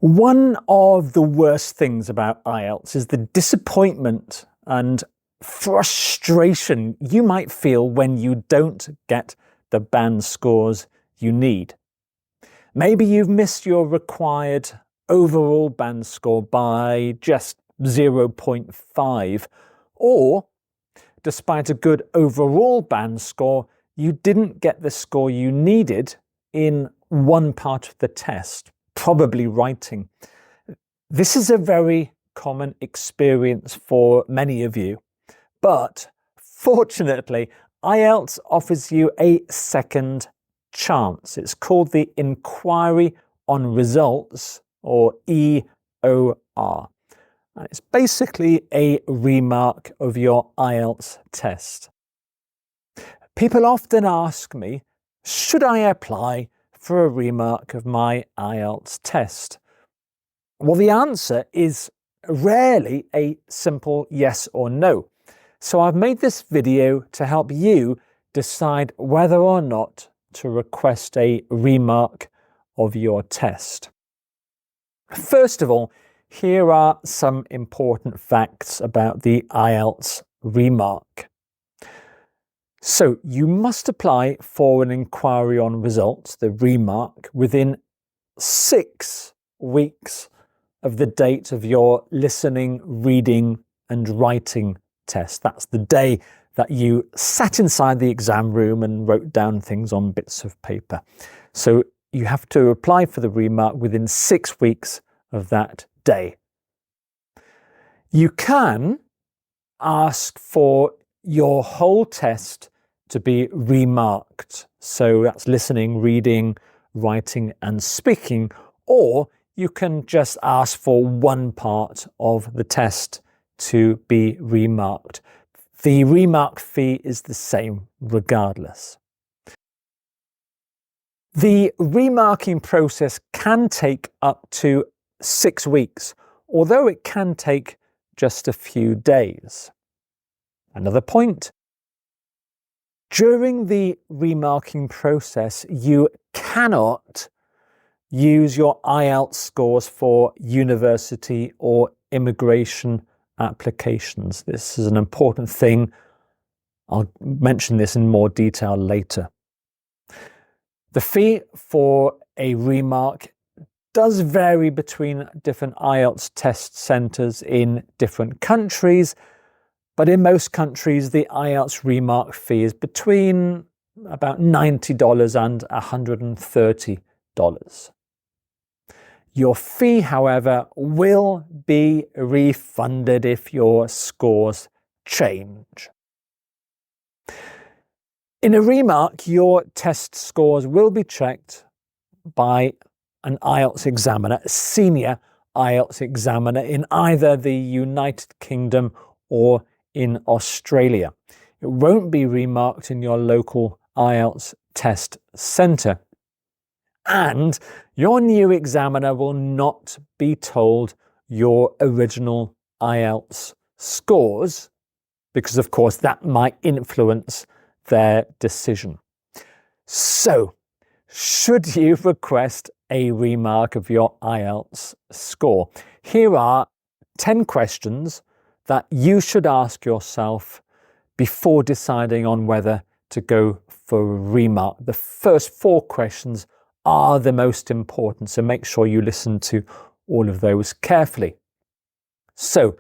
One of the worst things about IELTS is the disappointment and frustration you might feel when you don't get the band scores you need. Maybe you've missed your required overall band score by just 0.5, or despite a good overall band score, you didn't get the score you needed in one part of the test, probably writing. This is a very common experience for many of you, but fortunately, IELTS offers you a second chance. It's called the Enquiry on Results, or EOR. And it's basically a remark of your IELTS test. People often ask me, should I apply for a remark of my IELTS test? Well, the answer is rarely a simple yes or no. So I've made this video to help you decide whether or not to request a remark of your test. First of all, here are some important facts about the IELTS remark. So you must apply for an inquiry on results, the remark, within 6 weeks of the date of your listening, reading and writing test. That's the day that you sat inside the exam room and wrote down things on bits of paper. So you have to apply for the remark within 6 weeks of that day. You can ask for your whole test to be remarked. So that's listening, reading, writing and speaking, or you can just ask for one part of the test to be remarked. The remark fee is the same regardless. The remarking process can take up to 6 weeks, although it can take just a few days. Another point, during the remarking process, you cannot use your IELTS scores for university or immigration applications. This is an important thing. I'll mention this in more detail later. The fee for a remark does vary between different IELTS test centres in different countries, but in most countries the IELTS remark fee is between about $90 and $130. Your fee, however, will be refunded if your scores change. In a remark, your test scores will be checked by an IELTS examiner, a senior IELTS examiner in either the United Kingdom or in Australia. It won't be remarked in your local IELTS test centre. And your new examiner will not be told your original IELTS scores, because of course that might influence their decision. So, should you request a remark of your IELTS score? Here are 10 questions that you should ask yourself before deciding on whether to go for a remark. The first 4 questions are the most important, so make sure you listen to all of those carefully. So,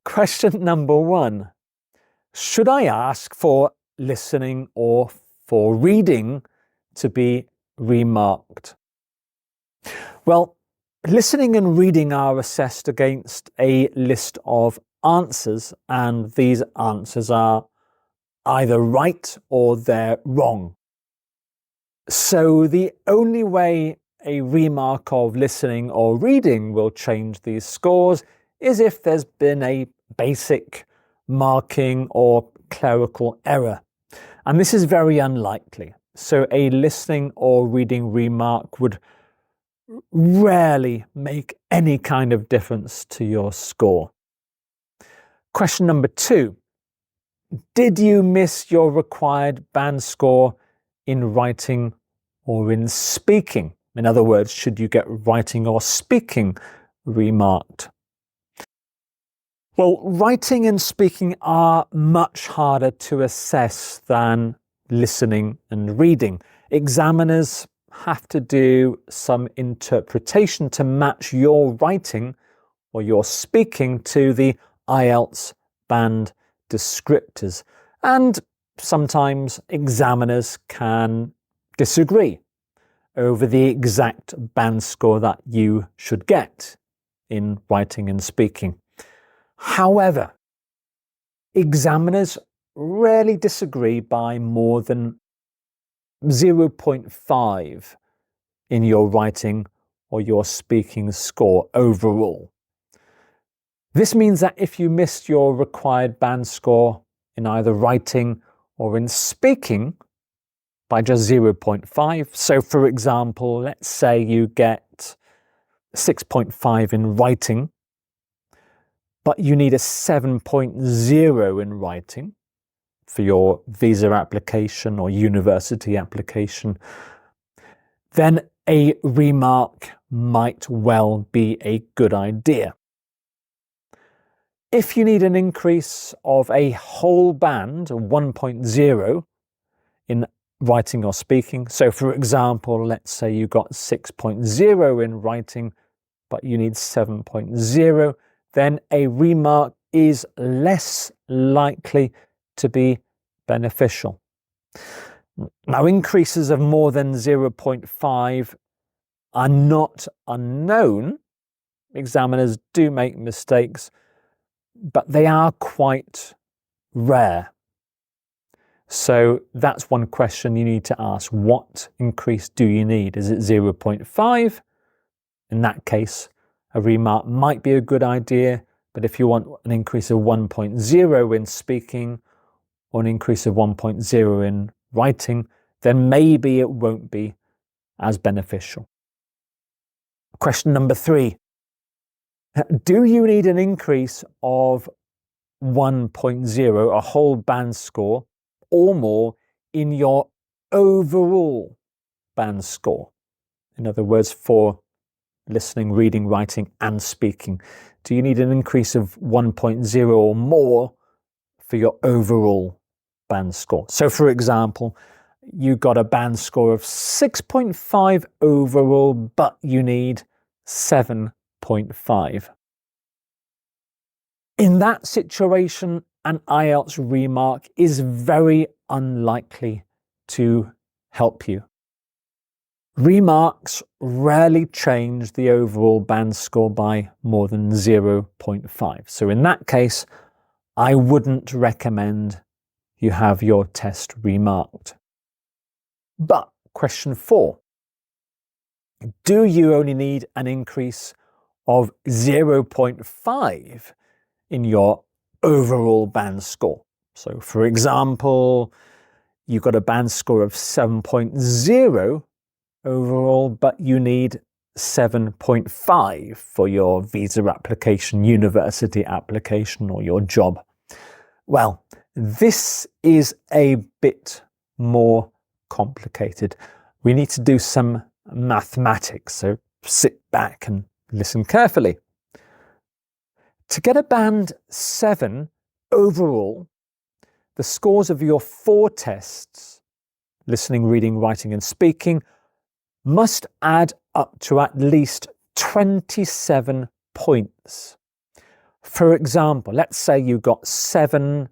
question number 1. Should I ask for listening or for reading to be remarked? Well, listening and reading are assessed against a list of answers, and these answers are either right or they're wrong. So the only way a remark of listening or reading will change these scores is if there's been a basic marking or clerical error. And this is very unlikely. So a listening or reading remark would rarely make any kind of difference to your score. Question number 2. Did you miss your required band score in writing or in speaking? In other words, should you get writing or speaking remarked? Well, writing and speaking are much harder to assess than listening and reading. Examiners have to do some interpretation to match your writing or your speaking to the IELTS band descriptors. And sometimes examiners can disagree over the exact band score that you should get in writing and speaking. However, examiners rarely disagree by more than 0.5 in your writing or your speaking score overall. This means that if you missed your required band score in either writing or in speaking by just 0.5, so for example, let's say you get 6.5 in writing, but you need a 7.0 in writing for your visa application or university application, then a remark might well be a good idea. If you need an increase of a whole band, 1.0, in writing or speaking, so for example, let's say you got 6.0 in writing, but you need 7.0, then a remark is less likely to be beneficial. Now, increases of more than 0.5 are not unknown. Examiners do make mistakes, but they are quite rare. So that's one question you need to ask. What increase do you need? Is it 0.5? In that case, a remark might be a good idea, but if you want an increase of 1.0 in speaking or an increase of 1.0 in writing, then maybe it won't be as beneficial. Question number 3. Do you need an increase of 1.0, a whole band score, or more in your overall band score? In other words, for listening, reading, writing, and speaking. Do you need an increase of 1.0 or more for your overall band score? So, for example, you got a band score of 6.5 overall, but you need 7.5. In that situation, an IELTS remark is very unlikely to help you. Remarks rarely change the overall band score by more than 0.5. So in that case, I wouldn't recommend you have your test remarked. But question 4. Do you only need an increase of 0.5 in your overall band score? So for example, you got a band score of 7.0 overall, but you need 7.5 for your visa application, university application, or your job. Well, this is a bit more complicated. We need to do some mathematics, so sit back and listen carefully. To get a band 7 overall, the scores of your 4 tests, listening, reading, writing, and speaking, must add up to at least 27 points. For example, let's say you got 7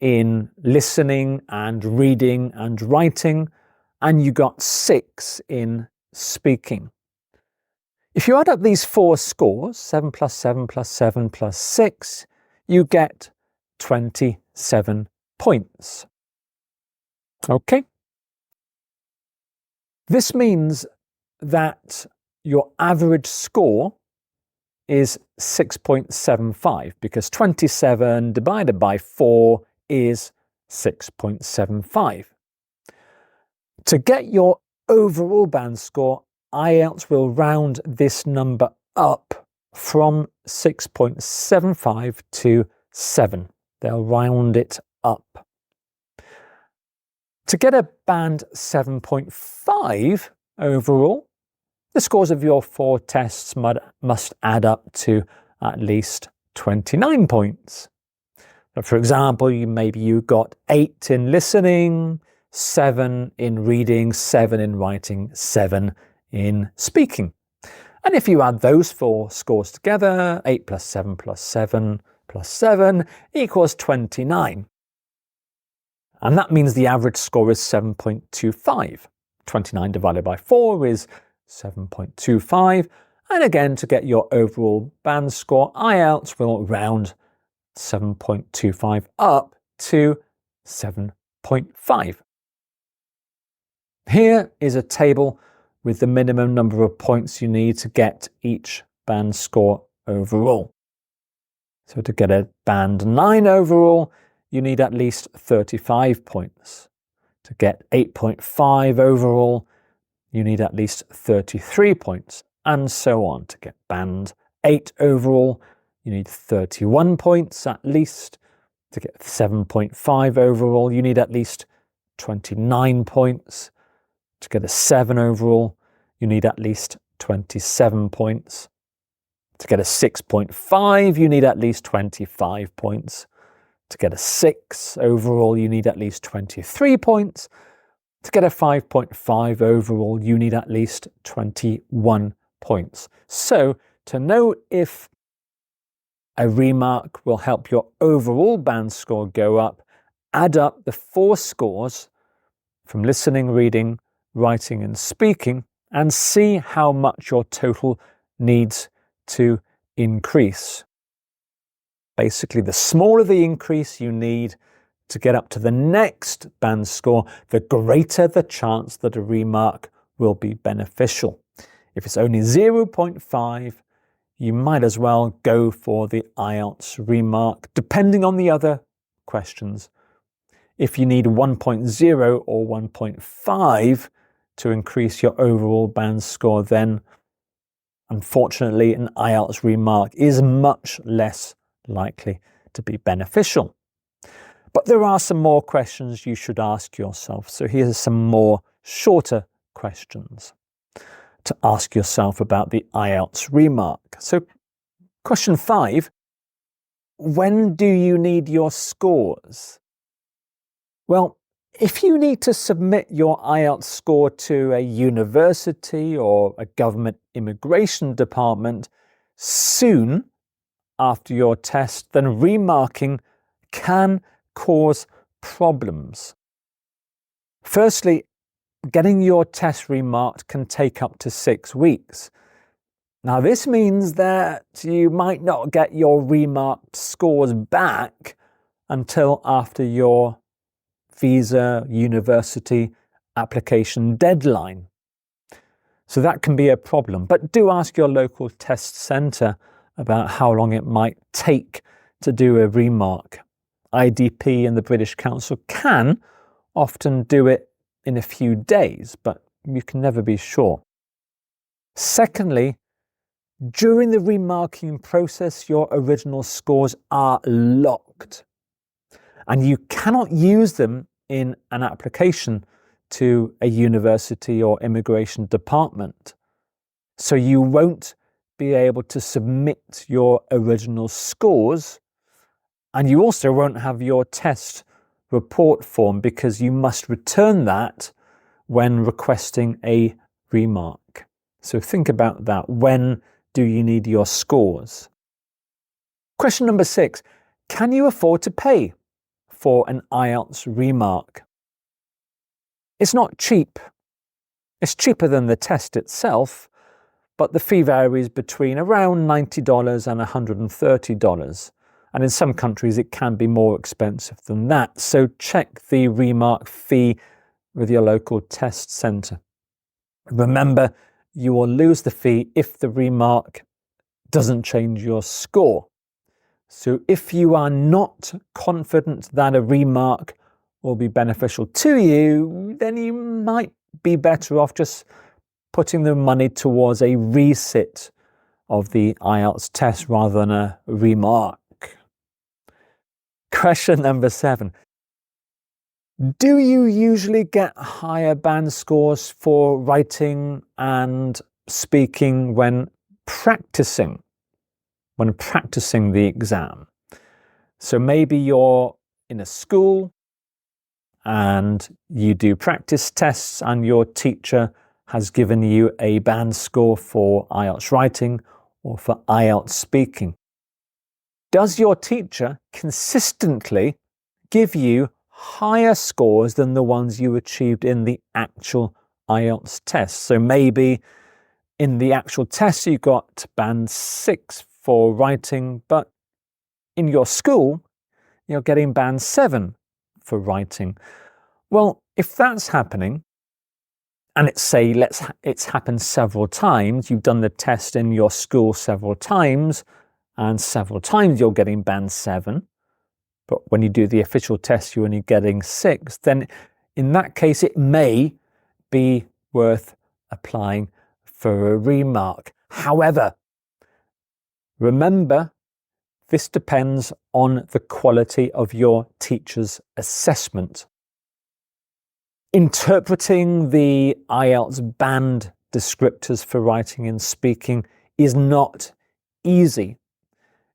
in listening and reading and writing, and you got 6 in speaking. If you add up these 4 scores, 7 plus 7 plus 7 plus 6, you get 27 points. Okay? This means that your average score is 6.75 because 27 divided by 4 is 6.75. To get your overall band score, IELTS will round this number up from 6.75 to 7. They'll round it up. To get a band 7.5 overall, the scores of your 4 tests must add up to at least 29 points. So for example, maybe you got 8 in listening, 7 in reading, 7 in writing, 7 in speaking. And if you add those 4 scores together, 8 plus 7 plus 7 plus 7 equals 29. And that means the average score is 7.25. 29 divided by 4 is 7.25. And again, to get your overall band score, IELTS will round 7.25 up to 7.5. Here is a table with the minimum number of points you need to get each band score overall. So to get a band 9 overall, you need at least 35 points. To get 8.5 overall, you need at least 33 points, and so on. To get band 8 overall, you need 31 points at least. To get 7.5 overall, you need at least 29 points. To get a 7 overall, you need at least 27 points. To get a 6.5, you need at least 25 points. To get a 6 overall, you need at least 23 points. To get a 5.5 overall, you need at least 21 points. So, to know if a remark will help your overall band score go up, add up the 4 scores from listening, reading, writing and speaking, and see how much your total needs to increase. Basically, the smaller the increase you need to get up to the next band score, the greater the chance that a remark will be beneficial. If it's only 0.5, you might as well go for the IELTS Re-Mark, depending on the other questions. If you need 1.0 or 1.5 to increase your overall band score, then unfortunately an IELTS Re-Mark is much less likely to be beneficial. But there are some more questions you should ask yourself. So here's some more shorter questions to ask yourself about the IELTS Re-Mark. So question 5, when do you need your scores? Well, if you need to submit your IELTS score to a university or a government immigration department soon after your test, then remarking can cause problems. Firstly, getting your test remarked can take up to 6 weeks. Now, this means that you might not get your remarked scores back until after your visa university application deadline. So that can be a problem. But do ask your local test centre about how long it might take to do a remark. IDP and the British Council can often do it in a few days, but you can never be sure. Secondly, during the remarking process, your original scores are locked, and you cannot use them in an application to a university or immigration department. So you won't be able to submit your original scores, and you also won't have your test report form because you must return that when requesting a remark. So think about that. When do you need your scores? Question number 6. Can you afford to pay for an IELTS remark? It's not cheap. It's cheaper than the test itself, but the fee varies between around $90 and $130. And in some countries, it can be more expensive than that. So check the remark fee with your local test centre. Remember, you will lose the fee if the remark doesn't change your score. So if you are not confident that a remark will be beneficial to you, then you might be better off just putting the money towards a resit of the IELTS test rather than a remark. Question number 7. Do you usually get higher band scores for writing and speaking when practicing the exam. So maybe you're in a school and you do practice tests and your teacher has given you a band score for IELTS writing or for IELTS speaking. Does your teacher consistently give you higher scores than the ones you achieved in the actual IELTS test? So maybe in the actual test you got band 6 for writing, but in your school you're getting band 7 for writing. Well, if that's happening, and it's happened several times, you've done the test in your school several times, and several times you're getting band 7, but when you do the official test you're only getting 6, then in that case it may be worth applying for a remark. However, remember, this depends on the quality of your teacher's assessment. Interpreting the IELTS band descriptors for writing and speaking is not easy.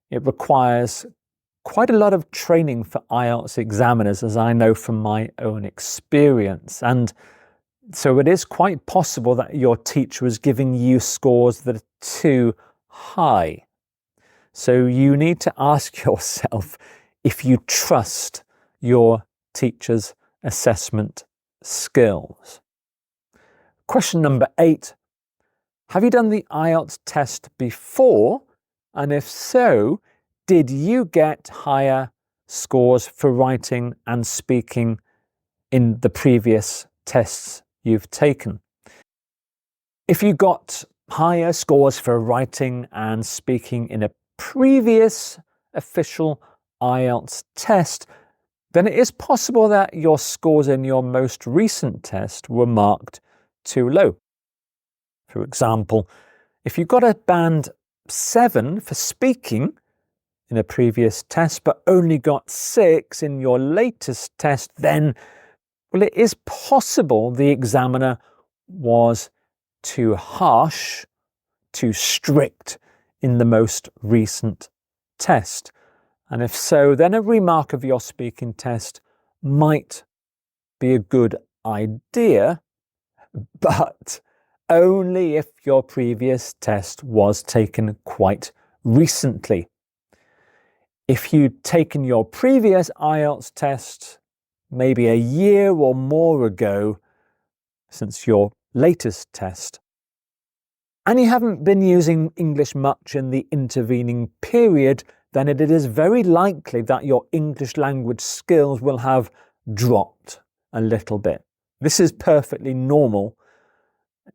It requires quite a lot of training for IELTS examiners, as I know from my own experience. And so it is quite possible that your teacher is giving you scores that are too high. So you need to ask yourself if you trust your teacher's assessment skills. Question number 8. Have you done the IELTS test before? And if so, did you get higher scores for writing and speaking in the previous tests you've taken? If you got higher scores for writing and speaking in a previous official IELTS test, then it is possible that your scores in your most recent test were marked too low. For example, if you got a band 7 for speaking in a previous test but only got 6 in your latest test, then, well, it is possible the examiner was too harsh, too strict in the most recent test. And if so, then a remark of your speaking test might be a good idea, but only if your previous test was taken quite recently. If you'd taken your previous IELTS test maybe a year or more ago since your latest test, and you haven't been using English much in the intervening period, then it is very likely that your English language skills will have dropped a little bit. This is perfectly normal.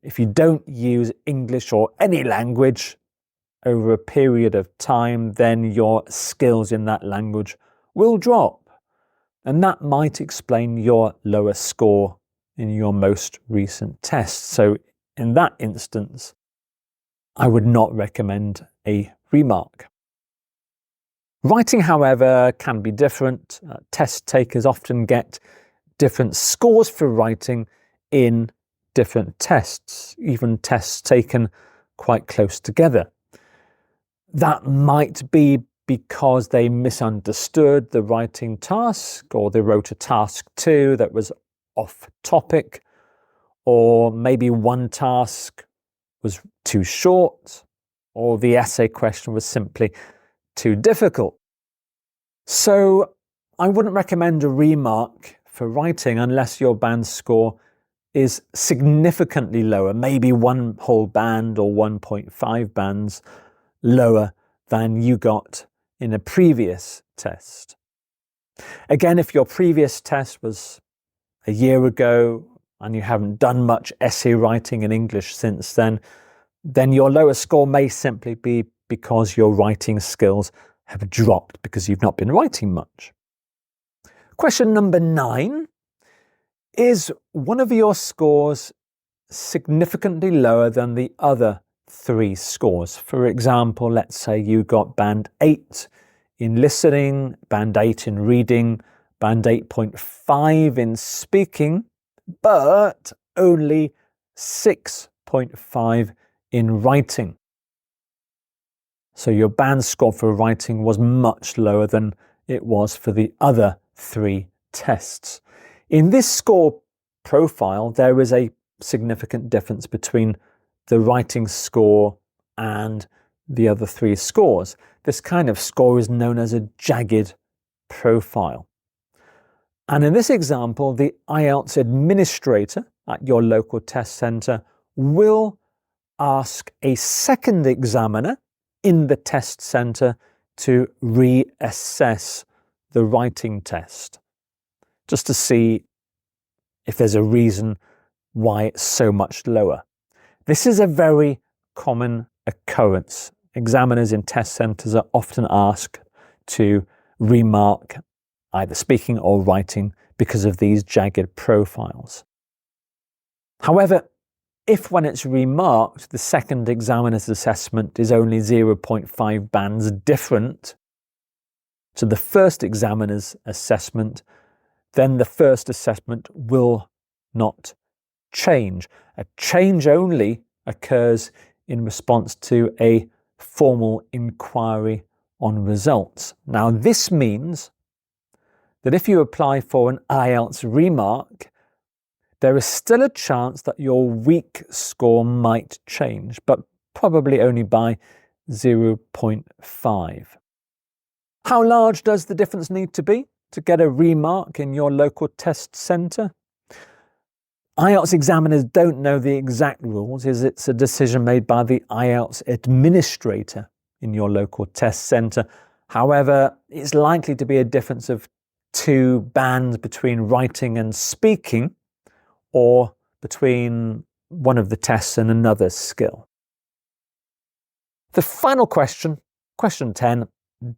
If you don't use English or any language over a period of time, then your skills in that language will drop. And that might explain your lower score in your most recent test. So in that instance, I would not recommend a remark. Writing, however, can be different. Test takers often get different scores for writing in different tests, even tests taken quite close together. That might be because they misunderstood the writing task, or they wrote a task 2 that was off topic, or maybe one task was too short, or the essay question was simply too difficult. So I wouldn't recommend a remark for writing unless your band score is significantly lower, maybe one whole band or 1.5 bands lower than you got in a previous test. Again, if your previous test was a year ago and you haven't done much essay writing in English since then your lower score may simply be because your writing skills have dropped because you've not been writing much. Question number 9. Is one of your scores significantly lower than the other 3 scores? For example, let's say you got band 8 in listening, band 8 in reading, band 8.5 in speaking, but only 6.5 in writing. So your band score for writing was much lower than it was for the other 3 tests. In this score profile, there is a significant difference between the writing score and the other 3 scores. This kind of score is known as a jagged profile. And in this example, the IELTS administrator at your local test centre will ask a second examiner in the test centre to reassess the writing test, just to see if there's a reason why it's so much lower. This is a very common occurrence. Examiners in test centres are often asked to remark either speaking or writing because of these jagged profiles. However, if when it's remarked, the second examiner's assessment is only 0.5 bands different to the first examiner's assessment, then the first assessment will not change. A change only occurs in response to a formal inquiry on results. Now, this means that if you apply for an IELTS Re-Mark, there is still a chance that your weak score might change, but probably only by 0.5. How large does the difference need to be to get a remark in your local test centre? IELTS examiners don't know the exact rules, as it's a decision made by the IELTS administrator in your local test centre. However, it's likely to be a difference of 2 bands between writing and speaking, or between one of the tests and another skill. The final question, question 10,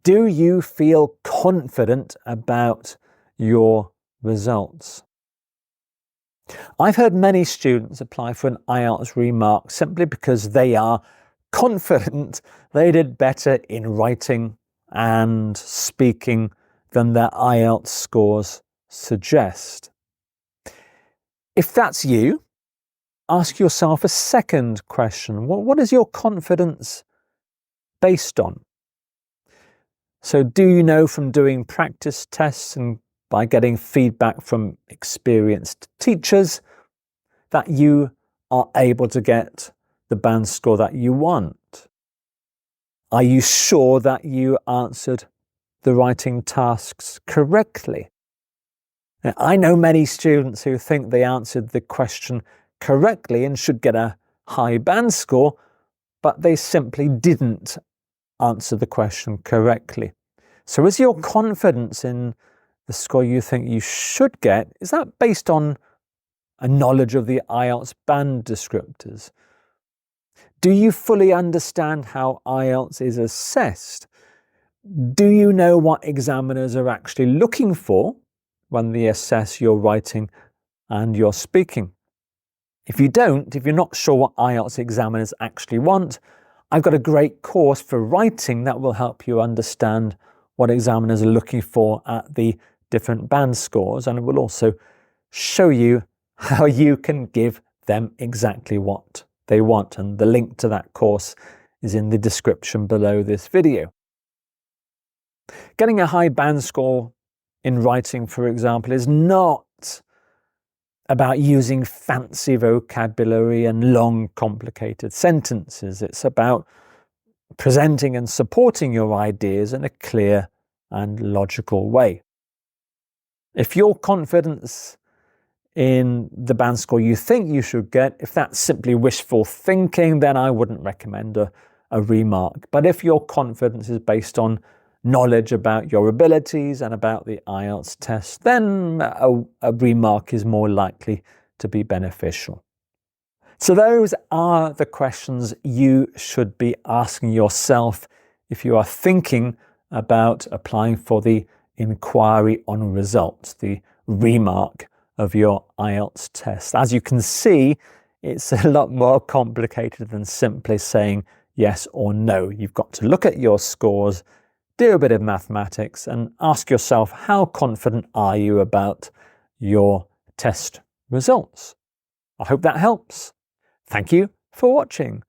do you feel confident about your results? I've heard many students apply for an IELTS Re-Mark simply because they are confident they did better in writing and speaking than their IELTS scores suggest. If that's you, ask yourself a second question. What is your confidence based on? So do you know from doing practice tests and by getting feedback from experienced teachers that you are able to get the band score that you want? Are you sure that you answered the writing tasks correctly? Now, I know many students who think they answered the question correctly and should get a high band score, but they simply didn't answer the question correctly. So is your confidence in the score you think you should get, is that based on a knowledge of the IELTS band descriptors? Do you fully understand how IELTS is assessed? Do you know what examiners are actually looking for when they assess your writing and your speaking? If you don't, if you're not sure what IELTS examiners actually want, I've got a great course for writing that will help you understand what examiners are looking for at the different band scores, and it will also show you how you can give them exactly what they want. And the link to that course is in the description below this video. Getting a high band score in writing, for example, is not about using fancy vocabulary and long, complicated sentences. It's about presenting and supporting your ideas in a clear and logical way. If your confidence in the band score you think you should get, if that's simply wishful thinking, then I wouldn't recommend a remark. But if your confidence is based on knowledge about your abilities and about the IELTS test, then a remark is more likely to be beneficial. So those are the questions you should be asking yourself if you are thinking about applying for the inquiry on results, the remark of your IELTS test. As you can see, it's a lot more complicated than simply saying yes or no. You've got to look at your scores, do a bit of mathematics, and ask yourself, how confident are you about your test results? I hope that helps. Thank you for watching.